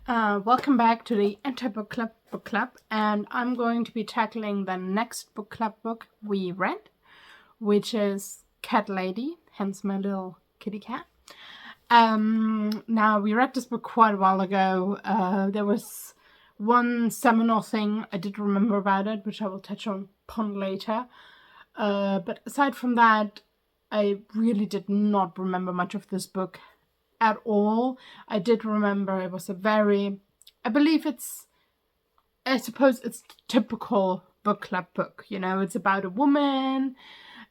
Welcome back to the Anti-Book Club, and I'm going to be tackling the next book club book we read, which is Catlady, hence my little kitty cat. Now, we read this book quite a while ago. There was one seminal thing I did remember about it, which I will touch upon later. But aside from that, I really did not remember much of this book at all. I did remember it was I suppose it's typical book club book. You know, it's about a woman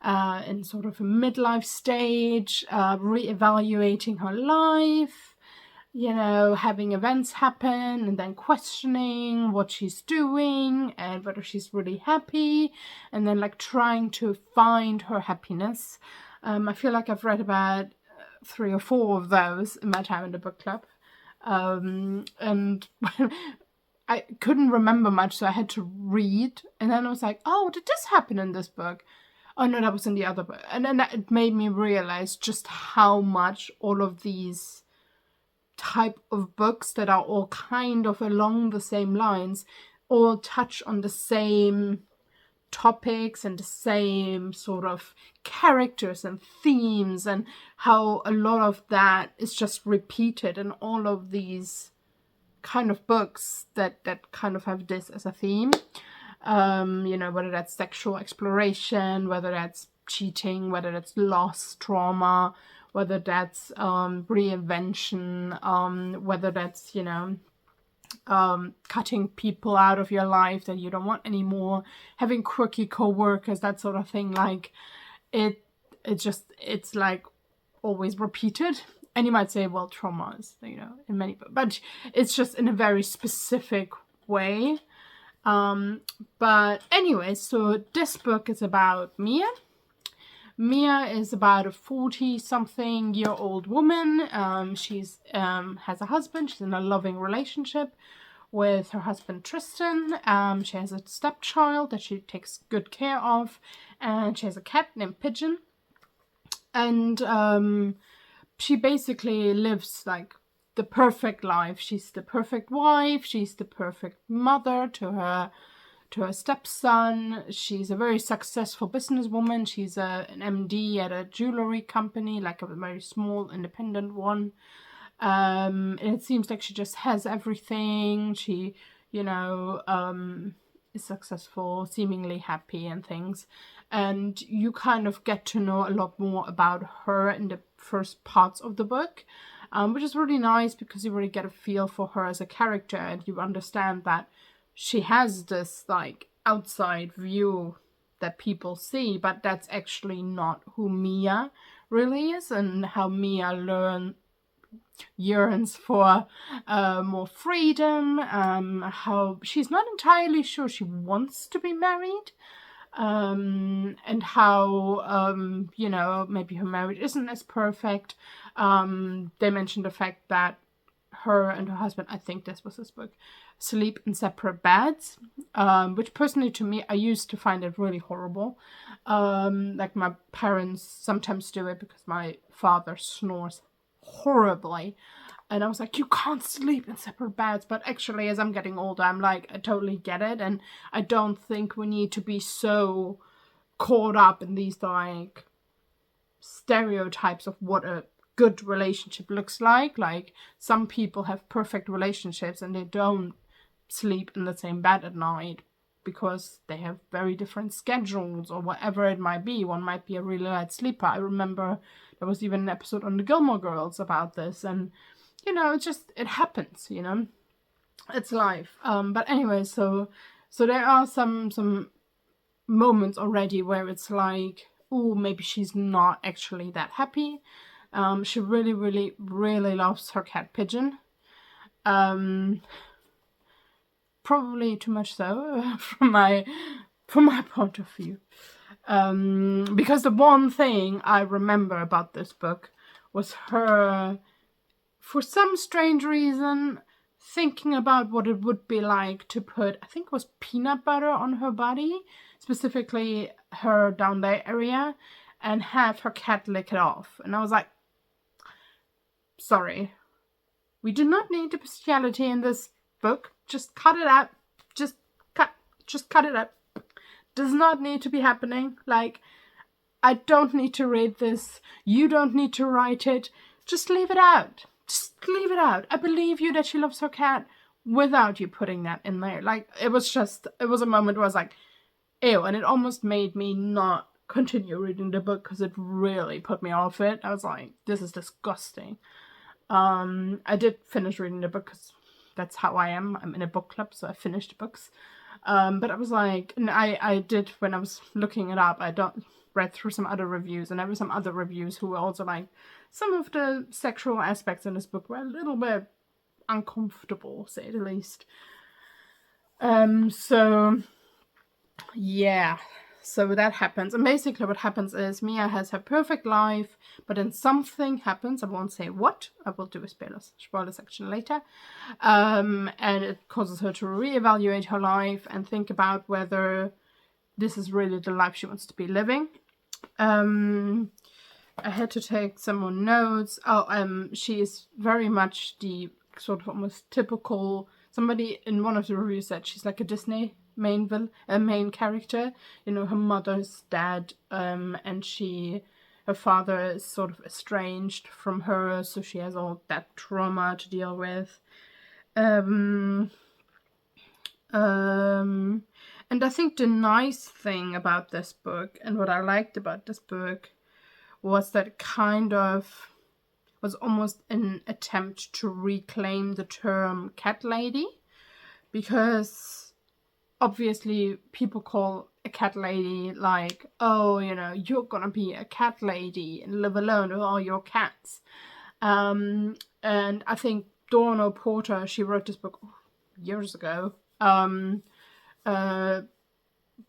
in sort of a midlife stage, reevaluating her life, you know, having events happen and then questioning what she's doing and whether she's really happy, and then like trying to find her happiness. I feel like I've read about 3 or 4 of those in my time in the book club. And I couldn't remember much, so I had to read. And then I was like, oh, did this happen in this book? Oh, no, that was in the other book. And then it made me realize just how much all of these type of books that are all kind of along the same lines all touch on the same topics and the same sort of characters and themes, and how a lot of that is just repeated in all of these kind of books that kind of have this as a theme. You know, whether that's sexual exploration, whether that's cheating, whether that's loss, trauma, whether that's reinvention, whether that's, you know, cutting people out of your life that you don't want anymore, having quirky co-workers, that sort of thing. Like it's like always repeated. And you might say, well, trauma is, you know, in many, but it's just in a very specific way. But anyway, so this book is about Mia. Mia is about a 40-something-year-old woman. She's has a husband. She's in a loving relationship with her husband Tristan. She has a stepchild that she takes good care of, and she has a cat named Pigeon. And she basically lives like the perfect life. She's the perfect wife. She's the perfect mother to her stepson. She's a very successful businesswoman. She's an MD at a jewelry company, like a very small independent one. And it seems like she just has everything. She, you know, is successful, seemingly happy and things. And you kind of get to know a lot more about her in the first parts of the book, which is really nice because you really get a feel for her as a character, and you understand that she has this like outside view that people see, but that's actually not who Mia really is, and how Mia yearns for more freedom, how she's not entirely sure she wants to be married, and how you know, maybe her marriage isn't as perfect. They mentioned the fact that her and her husband, I think this was this book, sleep in separate beds, which personally to me, I used to find it really horrible. Like my parents sometimes do it because my father snores horribly, and I was like, you can't sleep in separate beds. But actually, as I'm getting older, I'm like, I totally get it, and I don't think we need to be so caught up in these like stereotypes of what a good relationship looks like. Like, some people have perfect relationships and they don't sleep in the same bed at night because they have very different schedules or whatever it might be. One might be a really light sleeper. I remember there was even an episode on the Gilmore Girls about this, and you know, it happens, you know, it's life. But anyway, so there are some moments already where it's like, oh, maybe she's not actually that happy. She really, really, really loves her cat Pigeon. Probably too much so from my point of view. Because the one thing I remember about this book was her, for some strange reason, thinking about what it would be like to put, I think it was peanut butter on her body, specifically her down there area, and have her cat lick it off. And I was like, sorry, We do not need the bestiality in this book. Just cut it out. Just cut it out. Does not need to be happening. Like, I don't need to read this. You don't need to write it. Just leave it out. Just leave it out. I believe you that she loves her cat without you putting that in there. Like, it was a moment where I was like, ew. And it almost made me not continue reading the book because it really put me off it. I was like, this is disgusting. I did finish reading the book because that's how I am. I'm in a book club, so I finished books. But I was like, and I did, when I was looking it up, read through some other reviews, and there were some other reviews who were also like, some of the sexual aspects in this book were a little bit uncomfortable, say the least. So yeah, so that happens, and basically what happens is Mia has her perfect life, but then something happens. I won't say what. I will do a spoiler section later, and it causes her to reevaluate her life and think about whether this is really the life she wants to be living. I had to take some more notes. She is very much the sort of almost typical. Somebody in one of the reviews said she's like a Disney main character. You know, her mother's dead, and her father is sort of estranged from her, so she has all that trauma to deal with. And I think the nice thing about this book, and what I liked about this book, was that it kind of was almost an attempt to reclaim the term Catlady, because obviously people call a cat lady like, oh, you know, you're gonna be a cat lady and live alone with all your cats. And I think Dawn Porter, she wrote this book years ago,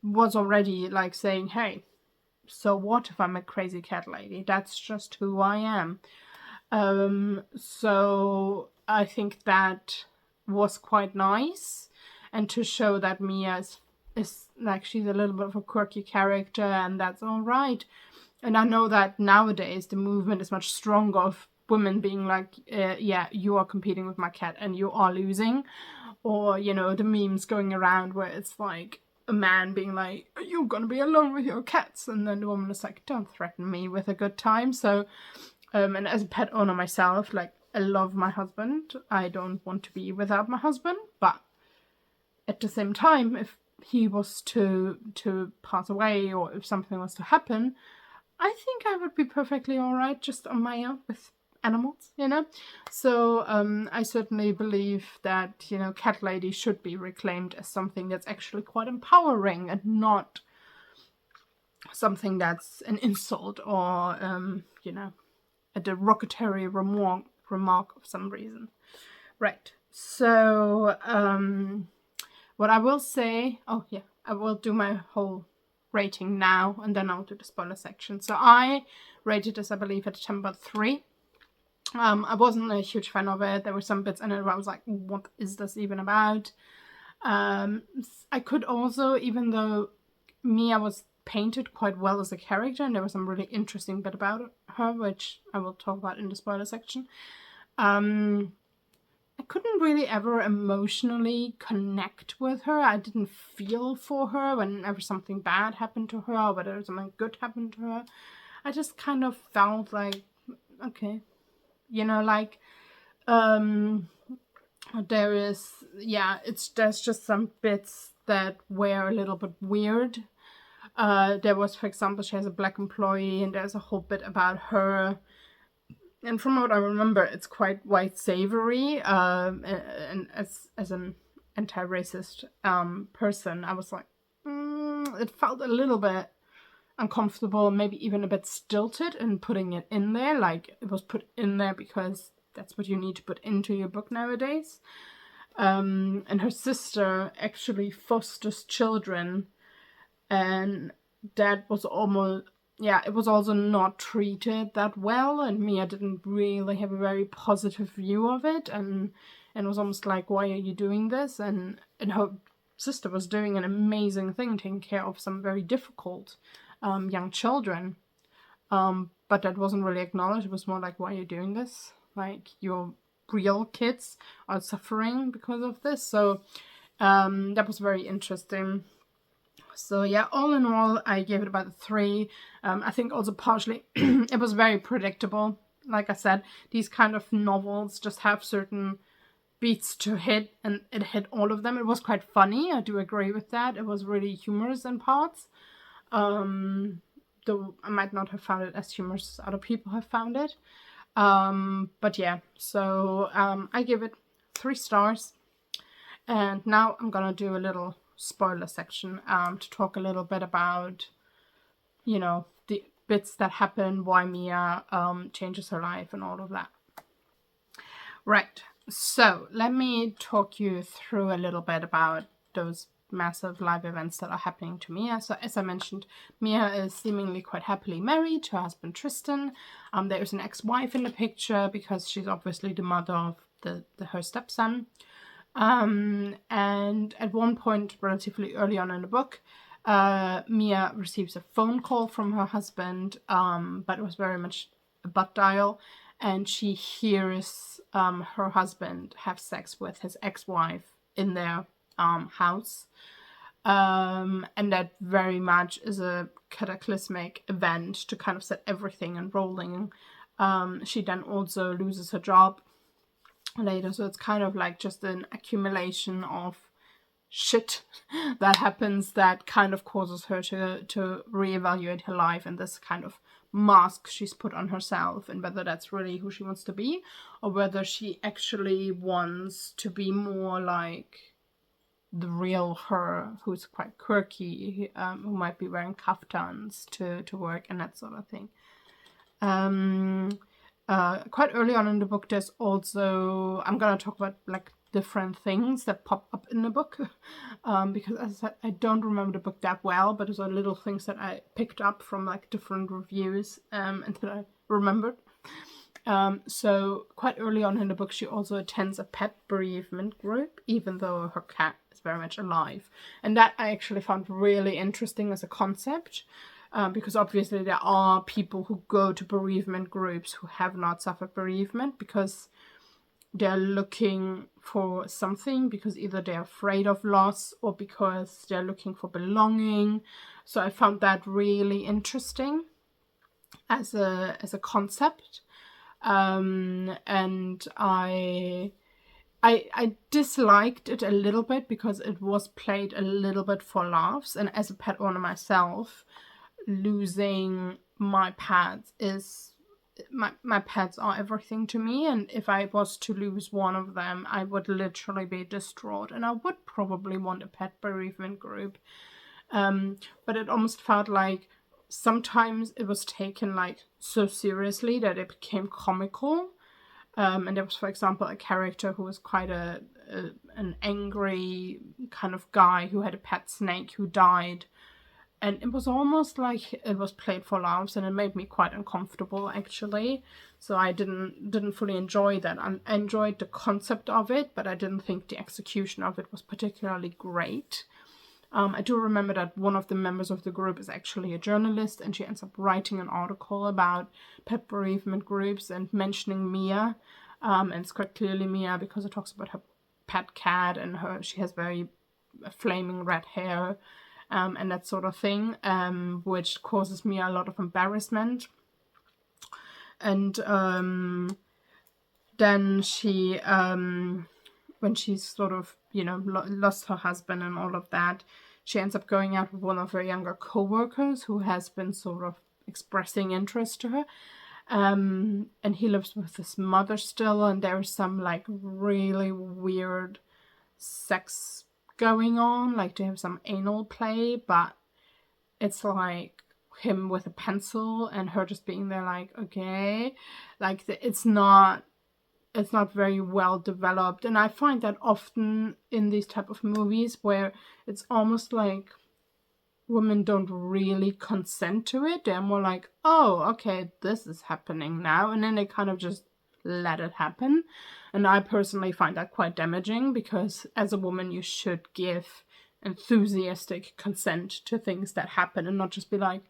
was already like saying, hey, so what if I'm a crazy cat lady? That's just who I am. So I think that was quite nice, and to show that Mia is like, she's a little bit of a quirky character, and that's all right. And I know that nowadays the movement is much stronger of women being like, yeah, you are competing with my cat and you are losing. Or, you know, the memes going around where it's like a man being like, are you gonna be alone with your cats? And then the woman is like, don't threaten me with a good time. So, and as a pet owner myself, like, I love my husband. I don't want to be without my husband, but at the same time, if he was to pass away, or if something was to happen, I think I would be perfectly alright just on my own with animals, you know? So I certainly believe that, you know, Catlady should be reclaimed as something that's actually quite empowering, and not something that's an insult or, you know, a derogatory remark of some reason. Right. So, what I will say, oh yeah, I will do my whole rating now, and then I'll do the spoiler section. So I rated this, I believe, at number 3. I wasn't a huge fan of it. There were some bits in it where I was like, what is this even about? I could also, even though Mia was painted quite well as a character, and there was some really interesting bit about her, which I will talk about in the spoiler section, I couldn't really ever emotionally connect with her. I didn't feel for her whenever something bad happened to her, or whether something good happened to her. I just kind of felt like, okay, you know, like, there's just some bits that were a little bit weird. There was, for example, she has a black employee, and there's a whole bit about her. And from what I remember, it's quite white savory. And as an anti-racist person, I was like, it felt a little bit uncomfortable, maybe even a bit stilted in putting it in there. Like, it was put in there because that's what you need to put into your book nowadays. And her sister actually fosters children, and that was almost, yeah, it was also not treated that well, and Mia didn't really have a very positive view of it, and it was almost like, why are you doing this? And her sister was doing an amazing thing, taking care of some very difficult young children, but that wasn't really acknowledged. It was more like, why are you doing this? Like, you're real kids are suffering because of this. So that was very interesting. So yeah, all in all, I gave it about a 3. I think also partially it was very predictable. Like I said, these kind of novels just have certain beats to hit, and it hit all of them. It was quite funny. I do agree with that. It was really humorous in parts. Though I might not have found it as humorous as other people have found it. But yeah, so I give it 3 stars. And now I'm gonna do a little spoiler section to talk a little bit about, you know, the bits that happen, why Mia changes her life and all of that. Right, so let me talk you through a little bit about those massive life events that are happening to Mia. So as I mentioned, Mia is seemingly quite happily married to her husband Tristan. There is an ex-wife in the picture because she's obviously the mother of her stepson. And at one point, relatively early on in the book, Mia receives a phone call from her husband, but it was very much a butt dial, and she hears her husband have sex with his ex-wife in their house. And that very much is a cataclysmic event to kind of set everything unrolling. She then also loses her job later, so it's kind of like just an accumulation of shit that happens that kind of causes her to reevaluate her life and this kind of mask she's put on herself, and whether that's really who she wants to be or whether she actually wants to be more like the real her, who's quite quirky, who might be wearing kaftans to work and that sort of thing. Quite early on in the book, there's also, I'm gonna talk about like different things that pop up in the book, because as I said, I don't remember the book that well, but there's little things that I picked up from like different reviews, and that I remembered. So quite early on in the book, she also attends a pet bereavement group, even though her cat is very much alive, and that I actually found really interesting as a concept. Because obviously there are people who go to bereavement groups who have not suffered bereavement because they're looking for something, because either they're afraid of loss or because they're looking for belonging. So I found that really interesting as a concept. And I disliked it a little bit because it was played a little bit for laughs, and as a pet owner myself, losing my pets is my pets are everything to me, and if I was to lose one of them, I would literally be distraught, and I would probably want a pet bereavement group. But it almost felt like sometimes it was taken like so seriously that it became comical. And there was, for example, a character who was quite an angry kind of guy who had a pet snake who died. And it was almost like it was played for laughs, and it made me quite uncomfortable, actually. So I didn't fully enjoy that. I enjoyed the concept of it, but I didn't think the execution of it was particularly great. I do remember that one of the members of the group is actually a journalist, and she ends up writing an article about pet bereavement groups and mentioning Mia. And it's quite clearly Mia because it talks about her pet cat, and she has very flaming red hair. And that sort of thing, which causes me a lot of embarrassment. And then she, when she's sort of, lost her husband and all of that, she ends up going out with one of her younger co-workers who has been sort of expressing interest to her. And he lives with his mother still, and there's some like really weird sex going on, like they have some anal play, but it's like him with a pencil and her just being there like, okay, like it's not very well developed. And I find that often in these type of movies where it's almost like women don't really consent to it. They're more like, oh, okay, this is happening now, and then they kind of just let it happen. And I personally find that quite damaging, because as a woman you should give enthusiastic consent to things that happen and not just be like,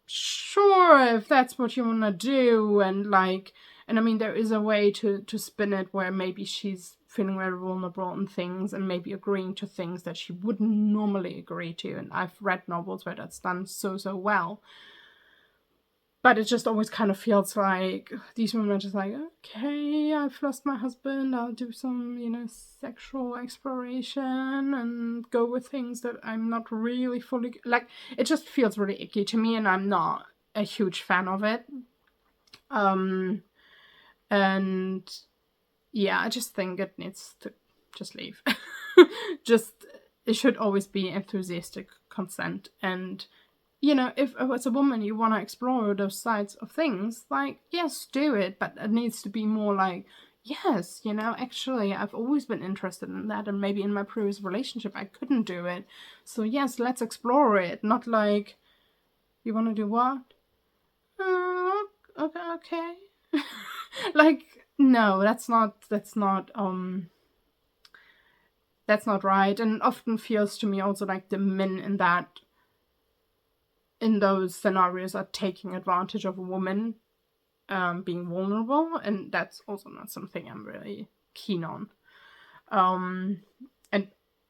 sure, if that's what you want to do, and like And I mean, there is a way to spin it where maybe she's feeling very vulnerable on things and maybe agreeing to things that she wouldn't normally agree to. And I've read novels where that's done so well. But it just always kind of feels like these women are just like, okay, I've lost my husband, I'll do some, sexual exploration and go with things that I'm not really fully... Like, it just feels really icky to me, and I'm not a huge fan of it. And yeah, I just think it needs to just leave. It should always be enthusiastic consent. And if as a woman you want to explore those sides of things, like, yes, do it, but it needs to be more like, yes, actually I've always been interested in that, and maybe in my previous relationship I couldn't do it, so yes, let's explore it. Not like, you want to do what? Okay. Like, no, that's not right. And it often feels to me also like the men in those scenarios are taking advantage of a woman being vulnerable, and that's also not something I'm really keen on. And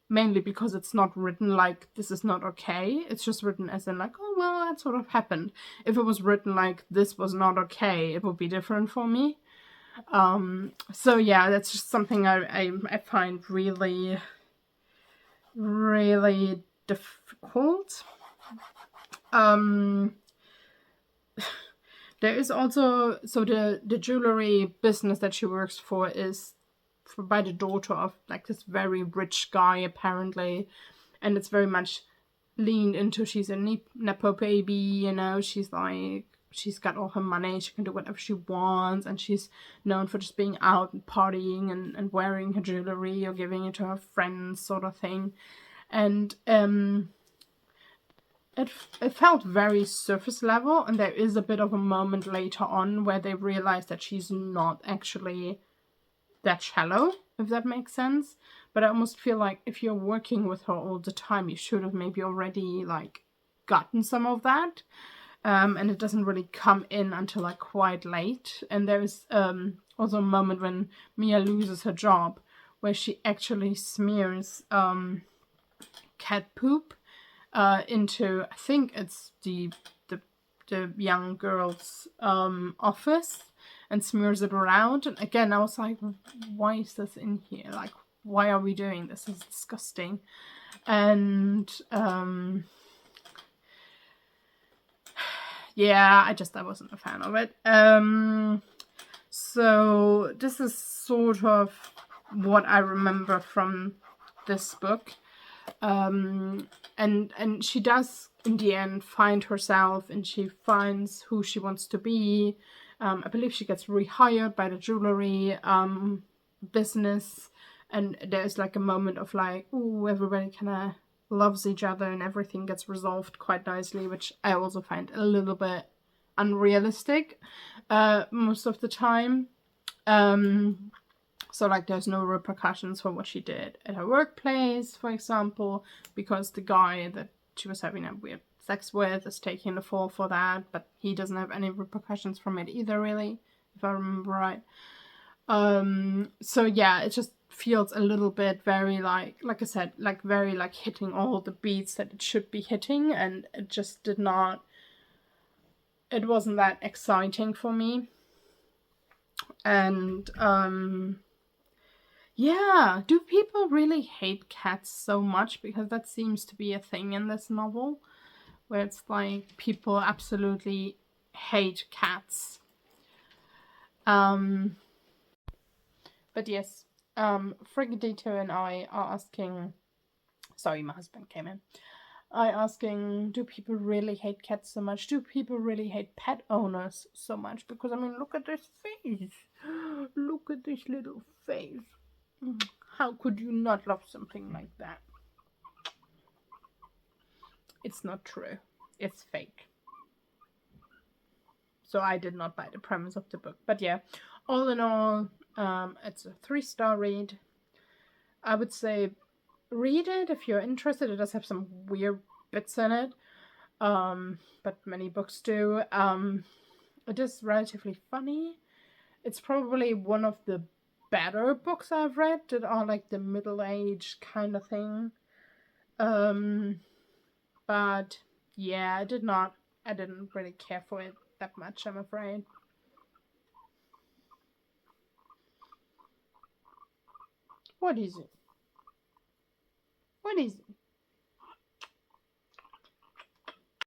mainly because it's not written like, this is not okay. It's just written as in like, oh, well, that sort of happened. If it was written like, this was not okay, it would be different for me. So yeah, that's just something I find really, really difficult. There is also, so the jewelry business that she works for is by the daughter of like this very rich guy, apparently, and it's very much leaned into, she's a nepo baby, she's like, she's got all her money, she can do whatever she wants, and she's known for just being out and partying and wearing her jewelry or giving it to her friends, sort of thing. And it felt very surface level, and there is a bit of a moment later on where they realize that she's not actually that shallow, if that makes sense. But I almost feel like if you're working with her all the time, you should have maybe already like gotten some of that. And it doesn't really come in until like quite late. And there is also a moment when Mia loses her job where she actually smears cat poop into, I think it's the young girl's office, and smears it around. And again, I was like, why is this in here? Like, why are we doing this? It's disgusting. And yeah, I wasn't a fan of it. So this is sort of what I remember from this book. And she does in the end find herself, and she finds who she wants to be. I believe she gets rehired by the jewelry business, and there's like a moment of like, ooh, everybody kind of loves each other and everything gets resolved quite nicely, which I also find a little bit unrealistic most of the time. So like, there's no repercussions for what she did at her workplace, for example, because the guy that she was having a weird sex with is taking the fall for that, but he doesn't have any repercussions from it either, really, if I remember right. So yeah, it just feels a little bit very like I said, like very like hitting all the beats that it should be hitting, and it just did not, it wasn't that exciting for me. And yeah, do people really hate cats so much? Because that seems to be a thing in this novel, where it's like people absolutely hate cats. But yes, Frigidito and I are asking, sorry, my husband came in. Asking, do people really hate cats so much? Do people really hate pet owners so much? Because, I mean, look at this face. Look at this little face. How could you not love something like that? It's not true. It's fake. So I did not buy the premise of the book. But yeah, all in all, it's a 3-star read. I would say read it if you're interested. It does have some weird bits in it, but many books do. It is relatively funny. It's probably one of the better books I've read that are like the middle age kind of thing. But yeah, I didn't really care for it that much, I'm afraid. What is it? What is it?